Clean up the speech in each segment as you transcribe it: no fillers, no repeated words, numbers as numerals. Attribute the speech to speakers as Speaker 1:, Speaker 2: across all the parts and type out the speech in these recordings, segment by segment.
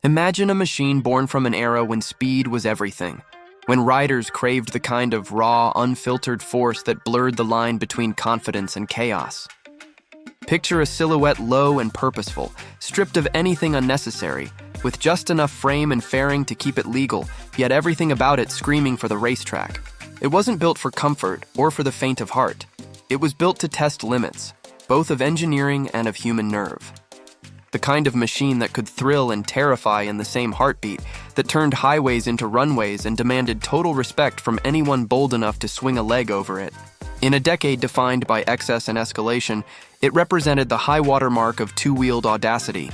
Speaker 1: Imagine a machine born from an era when speed was everything, when riders craved the kind of raw, unfiltered force that blurred the line between confidence and chaos. Picture a silhouette low and purposeful, stripped of anything unnecessary, with just enough frame and fairing to keep it legal, yet everything about it screaming for the racetrack. It wasn't built for comfort or for the faint of heart. It was built to test limits, both of engineering and of human nerve. The kind of machine that could thrill and terrify in the same heartbeat, that turned highways into runways and demanded total respect from anyone bold enough to swing a leg over it. In a decade defined by excess and escalation, it represented the high-water mark of two-wheeled audacity,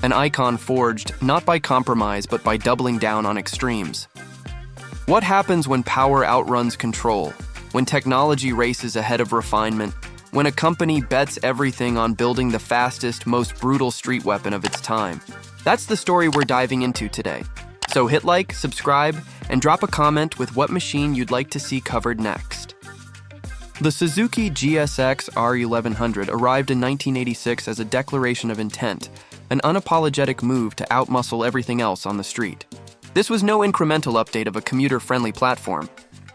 Speaker 1: an icon forged not by compromise but by doubling down on extremes. What happens when power outruns control, when technology races ahead of refinement, when a company bets everything on building the fastest, most brutal street weapon of its time? That's the story we're diving into today. So hit like, subscribe, and drop a comment with what machine you'd like to see covered next. The Suzuki GSX-R1100 arrived in 1986 as a declaration of intent, an unapologetic move to outmuscle everything else on the street. This was no incremental update of a commuter-friendly platform.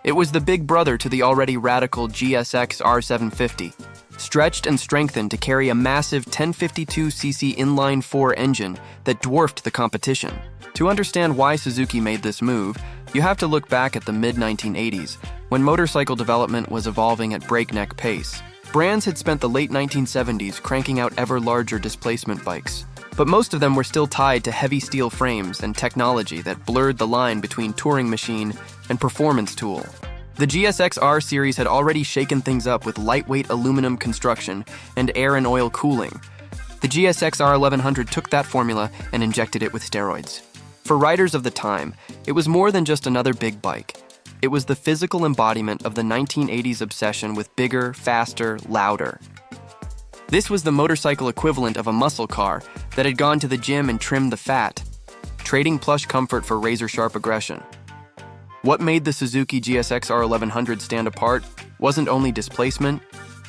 Speaker 1: It was the big brother to the already radical GSX-R750, stretched and strengthened to carry a massive 1052cc inline-4 engine that dwarfed the competition. To understand why Suzuki made this move, you have to look back at the mid-1980s, when motorcycle development was evolving at breakneck pace. Brands had spent the late 1970s cranking out ever larger displacement bikes, but most of them were still tied to heavy steel frames and technology that blurred the line between touring machine and performance tool. The GSX-R series had already shaken things up with lightweight aluminum construction and air and oil cooling. The GSX-R1100 took that formula and injected it with steroids. For riders of the time, it was more than just another big bike. It was the physical embodiment of the 1980s obsession with bigger, faster, louder. This was the motorcycle equivalent of a muscle car that had gone to the gym and trimmed the fat, trading plush comfort for razor-sharp aggression. What made the Suzuki GSX-R1100 stand apart wasn't only displacement,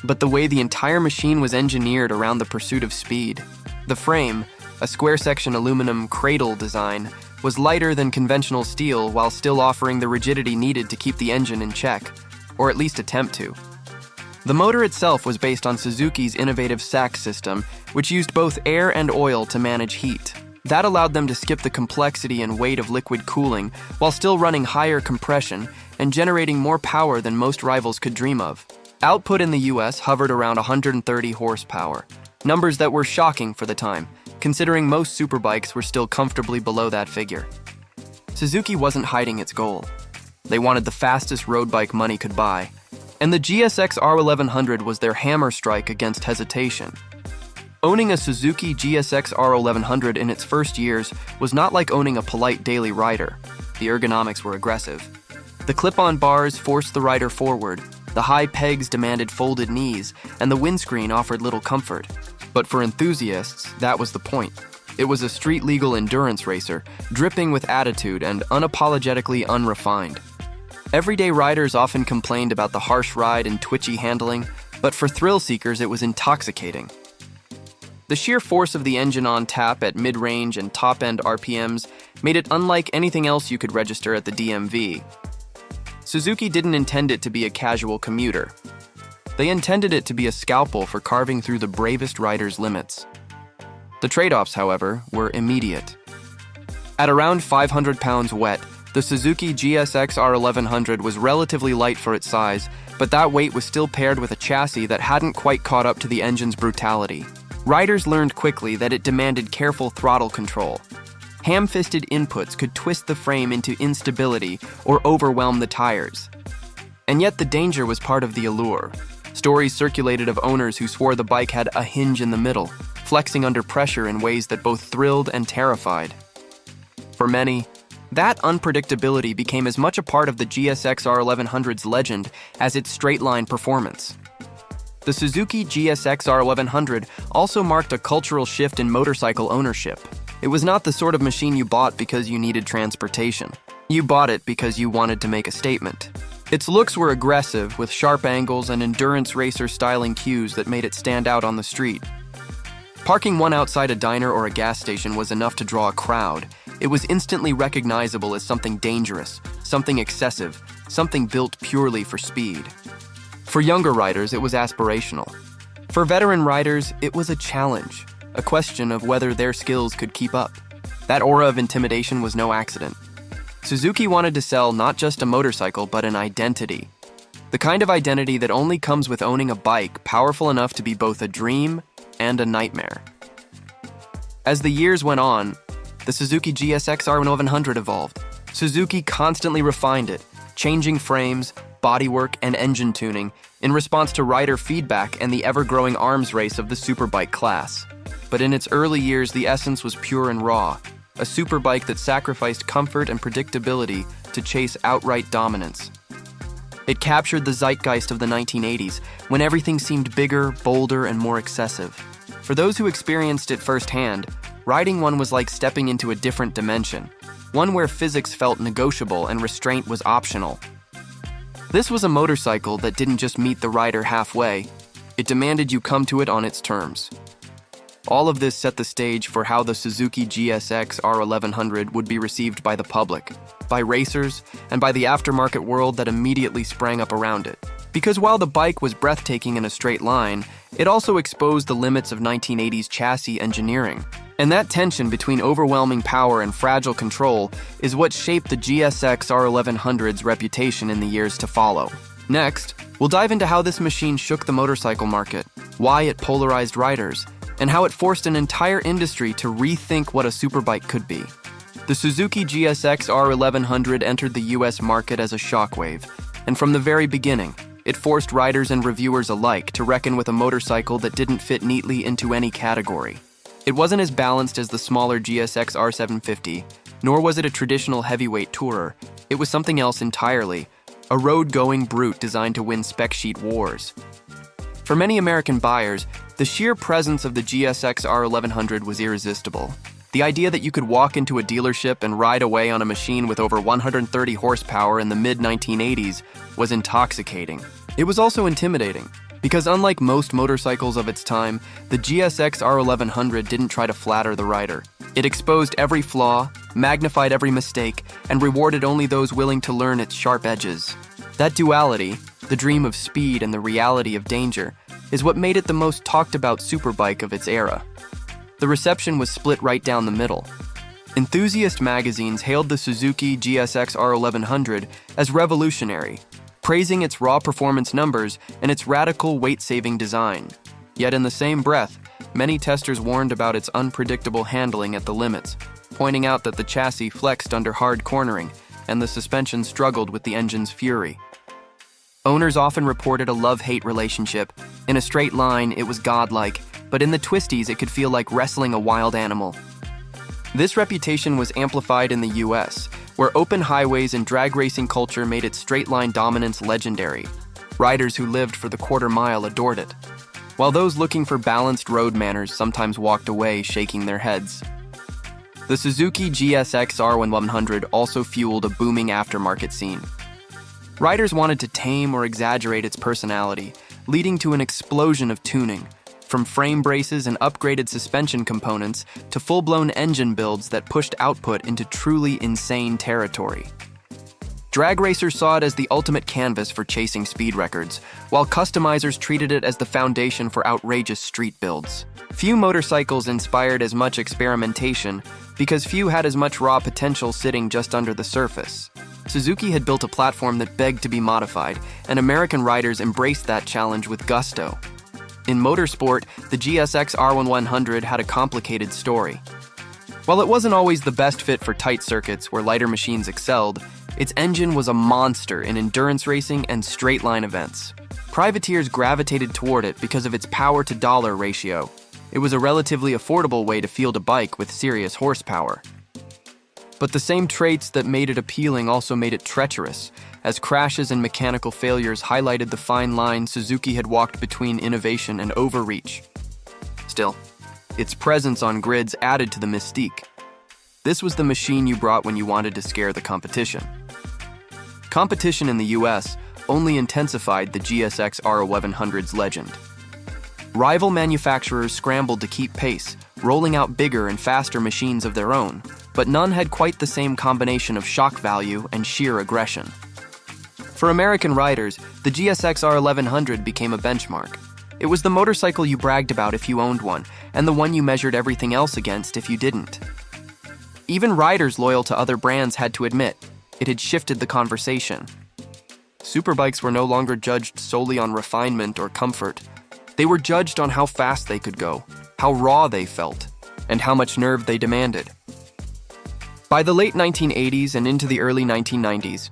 Speaker 1: but the way the entire machine was engineered around the pursuit of speed. The frame, a square-section aluminum cradle design, was lighter than conventional steel while still offering the rigidity needed to keep the engine in check, or at least attempt to. The motor itself was based on Suzuki's innovative SAC system, which used both air and oil to manage heat. That allowed them to skip the complexity and weight of liquid cooling while still running higher compression and generating more power than most rivals could dream of. Output in the US hovered around 130 horsepower, numbers that were shocking for the time, considering most superbikes were still comfortably below that figure. Suzuki wasn't hiding its goal. They wanted the fastest road bike money could buy, and the GSX-R1100 was their hammer strike against hesitation. Owning a Suzuki GSX-R1100 in its first years was not like owning a polite daily rider. The ergonomics were aggressive. The clip-on bars forced the rider forward, the high pegs demanded folded knees, and the windscreen offered little comfort. But for enthusiasts, that was the point. It was a street-legal endurance racer, dripping with attitude and unapologetically unrefined. Everyday riders often complained about the harsh ride and twitchy handling, but for thrill seekers it was intoxicating. The sheer force of the engine on tap at mid-range and top-end RPMs made it unlike anything else you could register at the DMV. Suzuki didn't intend it to be a casual commuter. They intended it to be a scalpel for carving through the bravest rider's limits. The trade-offs, however, were immediate. At around 500 pounds wet, the Suzuki GSX-R1100 was relatively light for its size, but that weight was still paired with a chassis that hadn't quite caught up to the engine's brutality. Riders learned quickly that it demanded careful throttle control. Ham-fisted inputs could twist the frame into instability or overwhelm the tires. And yet the danger was part of the allure. Stories circulated of owners who swore the bike had a hinge in the middle, flexing under pressure in ways that both thrilled and terrified. For many, that unpredictability became as much a part of the GSX-R1100's legend as its straight-line performance. The Suzuki GSX-R1100 also marked a cultural shift in motorcycle ownership. It was not the sort of machine you bought because you needed transportation. You bought it because you wanted to make a statement. Its looks were aggressive, with sharp angles and endurance racer styling cues that made it stand out on the street. Parking one outside a diner or a gas station was enough to draw a crowd, It was instantly recognizable as something dangerous, something excessive, something built purely for speed. For younger riders, it was aspirational. For veteran riders, it was a challenge, a question of whether their skills could keep up. That aura of intimidation was no accident. Suzuki wanted to sell not just a motorcycle, but an identity. The kind of identity that only comes with owning a bike powerful enough to be both a dream and a nightmare. As the years went on, the Suzuki GSX-R1100 evolved. Suzuki constantly refined it, changing frames, bodywork, and engine tuning in response to rider feedback and the ever-growing arms race of the superbike class. But in its early years, the essence was pure and raw, a superbike that sacrificed comfort and predictability to chase outright dominance. It captured the zeitgeist of the 1980s, when everything seemed bigger, bolder, and more excessive. For those who experienced it firsthand, riding one was like stepping into a different dimension, one where physics felt negotiable and restraint was optional. This was a motorcycle that didn't just meet the rider halfway, it demanded you come to it on its terms. All of this set the stage for how the Suzuki GSX-R1100 would be received by the public, by racers, and by the aftermarket world that immediately sprang up around it. Because while the bike was breathtaking in a straight line, it also exposed the limits of 1980s chassis engineering. And that tension between overwhelming power and fragile control is what shaped the GSX-R1100's reputation in the years to follow. Next, we'll dive into how this machine shook the motorcycle market, why it polarized riders, and how it forced an entire industry to rethink what a superbike could be. The Suzuki GSX-R1100 entered the US market as a shockwave, and from the very beginning, it forced riders and reviewers alike to reckon with a motorcycle that didn't fit neatly into any category. It wasn't as balanced as the smaller GSX-R750, nor was it a traditional heavyweight tourer. It was something else entirely, a road-going brute designed to win spec sheet wars. For many American buyers, the sheer presence of the GSX-R1100 was irresistible. The idea that you could walk into a dealership and ride away on a machine with over 130 horsepower in the mid-1980s was intoxicating. It was also intimidating, because unlike most motorcycles of its time, the GSX-R1100 didn't try to flatter the rider. It exposed every flaw, magnified every mistake, and rewarded only those willing to learn its sharp edges. That duality, the dream of speed and the reality of danger, is what made it the most talked-about superbike of its era. The reception was split right down the middle. Enthusiast magazines hailed the Suzuki GSX-R1100 as revolutionary, praising its raw performance numbers and its radical weight-saving design. Yet in the same breath, many testers warned about its unpredictable handling at the limits, pointing out that the chassis flexed under hard cornering and the suspension struggled with the engine's fury. Owners often reported a love-hate relationship. In a straight line, it was godlike, but in the twisties, it could feel like wrestling a wild animal. This reputation was amplified in the US, where open highways and drag racing culture made its straight-line dominance legendary. Riders who lived for the quarter mile adored it, while those looking for balanced road manners sometimes walked away shaking their heads. The Suzuki GSX-R1100 also fueled a booming aftermarket scene. Riders wanted to tame or exaggerate its personality, leading to an explosion of tuning, from frame braces and upgraded suspension components to full-blown engine builds that pushed output into truly insane territory. Drag racers saw it as the ultimate canvas for chasing speed records, while customizers treated it as the foundation for outrageous street builds. Few motorcycles inspired as much experimentation because few had as much raw potential sitting just under the surface. Suzuki had built a platform that begged to be modified, and American riders embraced that challenge with gusto. In motorsport, the GSX-R1100 had a complicated story. While it wasn't always the best fit for tight circuits where lighter machines excelled, its engine was a monster in endurance racing and straight-line events. Privateers gravitated toward it because of its power-to-dollar ratio. It was a relatively affordable way to field a bike with serious horsepower. But the same traits that made it appealing also made it treacherous, as crashes and mechanical failures highlighted the fine line Suzuki had walked between innovation and overreach. Still, its presence on grids added to the mystique. This was the machine you brought when you wanted to scare the competition. Competition in the US only intensified the GSX-R1100's legend. Rival manufacturers scrambled to keep pace, rolling out bigger and faster machines of their own. but none had quite the same combination of shock value and sheer aggression. For American riders, the GSX-R1100 became a benchmark. It was the motorcycle you bragged about if you owned one, and the one you measured everything else against if you didn't. Even riders loyal to other brands had to admit, it had shifted the conversation. Superbikes were no longer judged solely on refinement or comfort. They were judged on how fast they could go, how raw they felt, and how much nerve they demanded. By the late 1980s and into the early 1990s,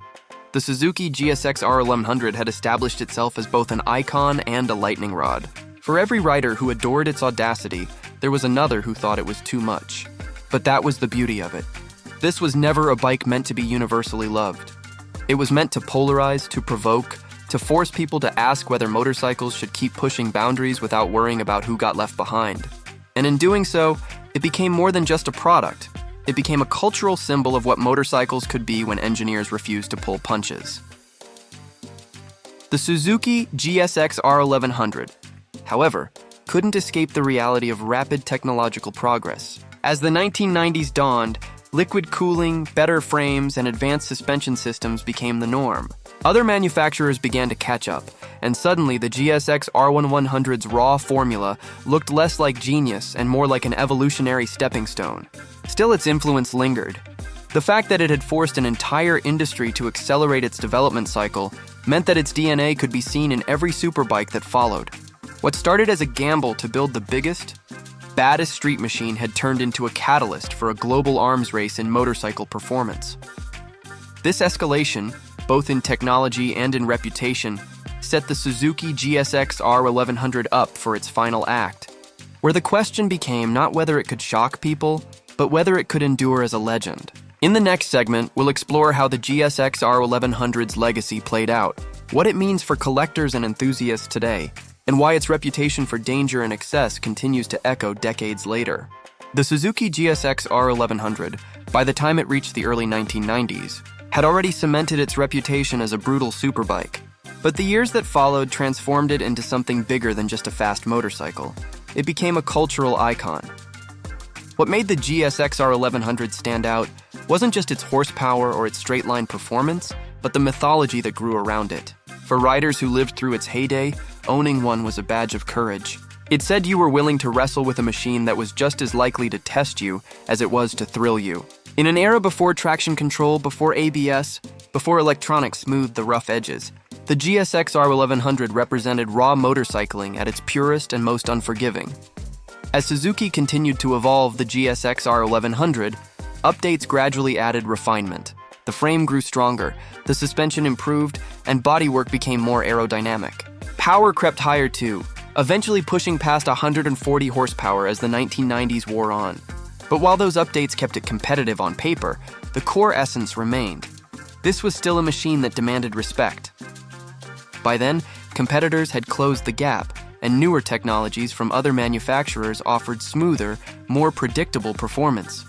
Speaker 1: the Suzuki GSX-R1100 had established itself as both an icon and a lightning rod. For every rider who adored its audacity, there was another who thought it was too much. But that was the beauty of it. This was never a bike meant to be universally loved. It was meant to polarize, to provoke, to force people to ask whether motorcycles should keep pushing boundaries without worrying about who got left behind. And in doing so, it became more than just a product. It became a cultural symbol of what motorcycles could be when engineers refused to pull punches. The Suzuki GSX-R1100, however, couldn't escape the reality of rapid technological progress. As the 1990s dawned, liquid cooling, better frames, and advanced suspension systems became the norm. Other manufacturers began to catch up, and suddenly the GSX-R1100's raw formula looked less like genius and more like an evolutionary stepping stone. Still, its influence lingered. The fact that it had forced an entire industry to accelerate its development cycle meant that its DNA could be seen in every superbike that followed. What started as a gamble to build the biggest, baddest street machine had turned into a catalyst for a global arms race in motorcycle performance. This escalation, both in technology and in reputation, set the Suzuki GSX-R1100 up for its final act, where the question became not whether it could shock people, but whether it could endure as a legend. In the next segment, we'll explore how the GSX-R1100's legacy played out, what it means for collectors and enthusiasts today, and why its reputation for danger and excess continues to echo decades later. The Suzuki GSX-R1100, by the time it reached the early 1990s, had already cemented its reputation as a brutal superbike. But the years that followed transformed it into something bigger than just a fast motorcycle. It became a cultural icon. What made the GSX-R1100 stand out wasn't just its horsepower or its straight-line performance, but the mythology that grew around it. For riders who lived through its heyday, owning one was a badge of courage. It said you were willing to wrestle with a machine that was just as likely to test you as it was to thrill you. In an era before traction control, before ABS, before electronics smoothed the rough edges, the GSX-R1100 represented raw motorcycling at its purest and most unforgiving. As Suzuki continued to evolve the GSX-R1100, updates gradually added refinement. The frame grew stronger, the suspension improved, and bodywork became more aerodynamic. Power crept higher too, eventually pushing past 140 horsepower as the 1990s wore on. But while those updates kept it competitive on paper, the core essence remained. This was still a machine that demanded respect. By then, competitors had closed the gap, and newer technologies from other manufacturers offered smoother, more predictable performance.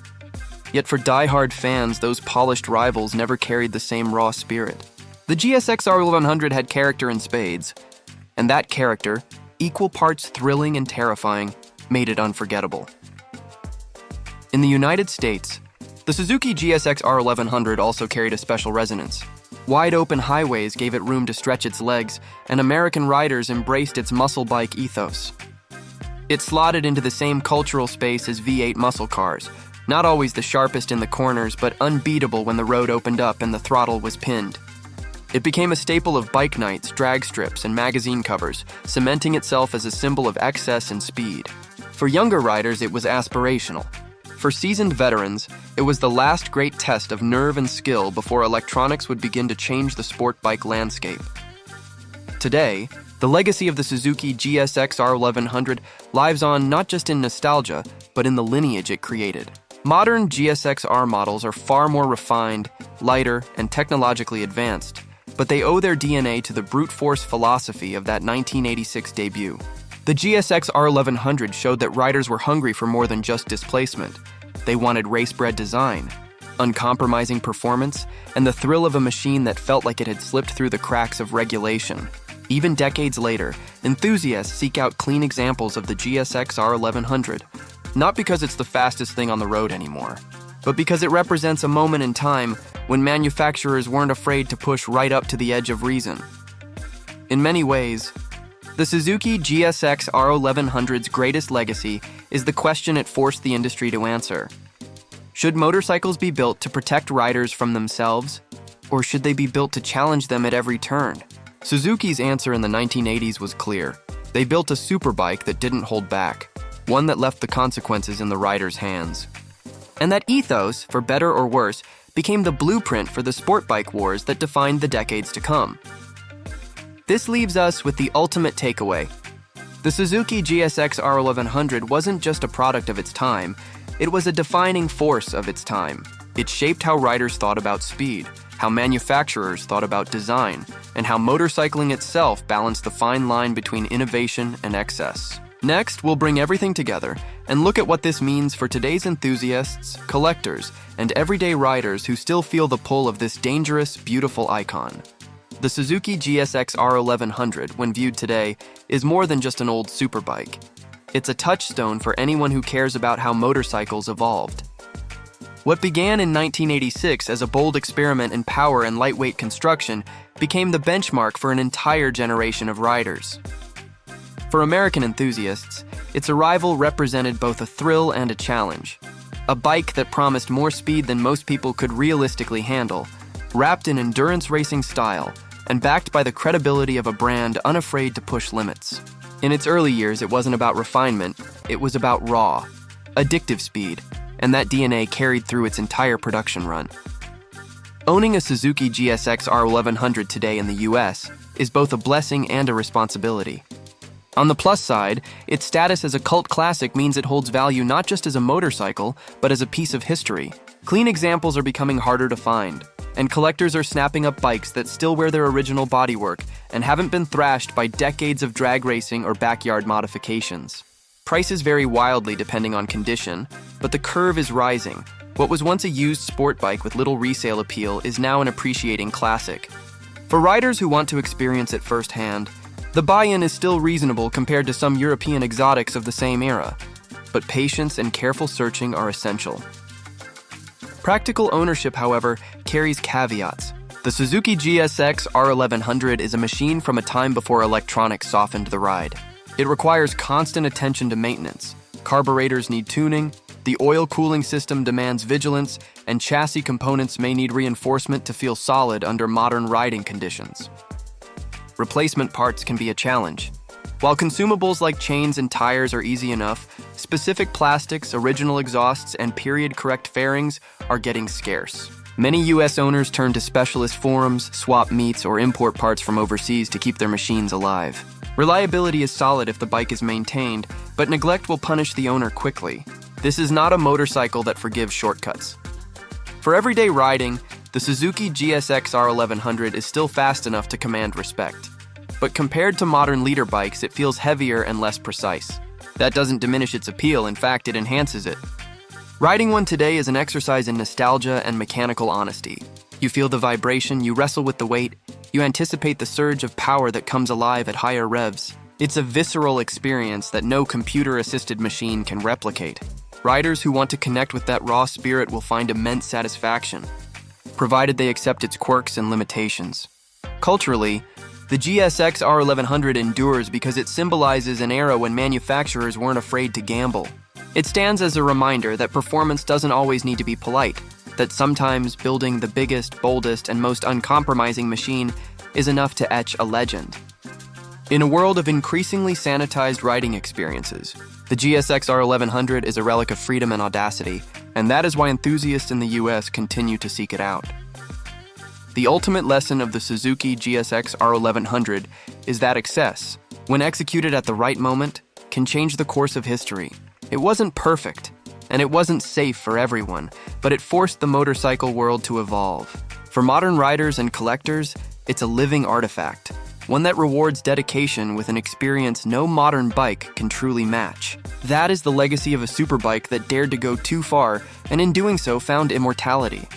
Speaker 1: Yet for die-hard fans, those polished rivals never carried the same raw spirit. The GSX-R1100 had character in spades, and that character, equal parts thrilling and terrifying, made it unforgettable. In the United States, the Suzuki GSX-R1100 also carried a special resonance. Wide-open highways gave it room to stretch its legs, and American riders embraced its muscle bike ethos. It slotted into the same cultural space as V8 muscle cars, not always the sharpest in the corners, but unbeatable when the road opened up and the throttle was pinned. It became a staple of bike nights, drag strips, and magazine covers, cementing itself as a symbol of excess and speed. For younger riders, it was aspirational. For seasoned veterans, it was the last great test of nerve and skill before electronics would begin to change the sport bike landscape. Today, the legacy of the Suzuki GSX-R1100 lives on not just in nostalgia, but in the lineage it created. Modern GSX-R models are far more refined, lighter, and technologically advanced, but they owe their DNA to the brute force philosophy of that 1986 debut. The GSX-R1100 showed that riders were hungry for more than just displacement. They wanted race-bred design, uncompromising performance, and the thrill of a machine that felt like it had slipped through the cracks of regulation. Even decades later, enthusiasts seek out clean examples of the GSX-R1100, not because it's the fastest thing on the road anymore, but because it represents a moment in time when manufacturers weren't afraid to push right up to the edge of reason. In many ways, the Suzuki GSX-R1100's greatest legacy is the question it forced the industry to answer. Should motorcycles be built to protect riders from themselves, or should they be built to challenge them at every turn? Suzuki's answer in the 1980s was clear. They built a superbike that didn't hold back, one that left the consequences in the rider's hands. And that ethos, for better or worse, became the blueprint for the sport bike wars that defined the decades to come. This leaves us with the ultimate takeaway. The Suzuki GSX-R1100 wasn't just a product of its time, it was a defining force of its time. It shaped how riders thought about speed, how manufacturers thought about design, and how motorcycling itself balanced the fine line between innovation and excess. Next, we'll bring everything together and look at what this means for today's enthusiasts, collectors, and everyday riders who still feel the pull of this dangerous, beautiful icon. The Suzuki GSX-R1100, when viewed today, is more than just an old superbike. It's a touchstone for anyone who cares about how motorcycles evolved. What began in 1986 as a bold experiment in power and lightweight construction became the benchmark for an entire generation of riders. For American enthusiasts, its arrival represented both a thrill and a challenge. A bike that promised more speed than most people could realistically handle, wrapped in endurance racing style, and backed by the credibility of a brand unafraid to push limits. In its early years, it wasn't about refinement, it was about raw, addictive speed, and that DNA carried through its entire production run. Owning a Suzuki GSX-R1100 today in the US is both a blessing and a responsibility. On the plus side, its status as a cult classic means it holds value not just as a motorcycle, but as a piece of history. Clean examples are becoming harder to find, and collectors are snapping up bikes that still wear their original bodywork and haven't been thrashed by decades of drag racing or backyard modifications. Prices vary wildly depending on condition, but the curve is rising. What was once a used sport bike with little resale appeal is now an appreciating classic. For riders who want to experience it firsthand, the buy-in is still reasonable compared to some European exotics of the same era, but patience and careful searching are essential. Practical ownership, however, carries caveats. The Suzuki GSX-R1100 is a machine from a time before electronics softened the ride. It requires constant attention to maintenance. Carburetors need tuning, the oil cooling system demands vigilance, and chassis components may need reinforcement to feel solid under modern riding conditions. Replacement parts can be a challenge. While consumables like chains and tires are easy enough, specific plastics, original exhausts, and period-correct fairings are getting scarce. Many US owners turn to specialist forums, swap meets, or import parts from overseas to keep their machines alive. Reliability is solid if the bike is maintained, but neglect will punish the owner quickly. This is not a motorcycle that forgives shortcuts. For everyday riding, the Suzuki GSX-R1100 is still fast enough to command respect. But compared to modern leader bikes, it feels heavier and less precise. That doesn't diminish its appeal, in fact, it enhances it. Riding one today is an exercise in nostalgia and mechanical honesty. You feel the vibration, you wrestle with the weight, you anticipate the surge of power that comes alive at higher revs. It's a visceral experience that no computer-assisted machine can replicate. Riders who want to connect with that raw spirit will find immense satisfaction, provided they accept its quirks and limitations. Culturally, the GSX-R1100 endures because it symbolizes an era when manufacturers weren't afraid to gamble. It stands as a reminder that performance doesn't always need to be polite, that sometimes building the biggest, boldest, and most uncompromising machine is enough to etch a legend. In a world of increasingly sanitized riding experiences, the GSX-R1100 is a relic of freedom and audacity, and that is why enthusiasts in the US continue to seek it out. The ultimate lesson of the Suzuki GSX-R1100 is that excess, when executed at the right moment, can change the course of history. It wasn't perfect, and it wasn't safe for everyone, but it forced the motorcycle world to evolve. For modern riders and collectors, it's a living artifact, one that rewards dedication with an experience no modern bike can truly match. That is the legacy of a superbike that dared to go too far, and in doing so found immortality.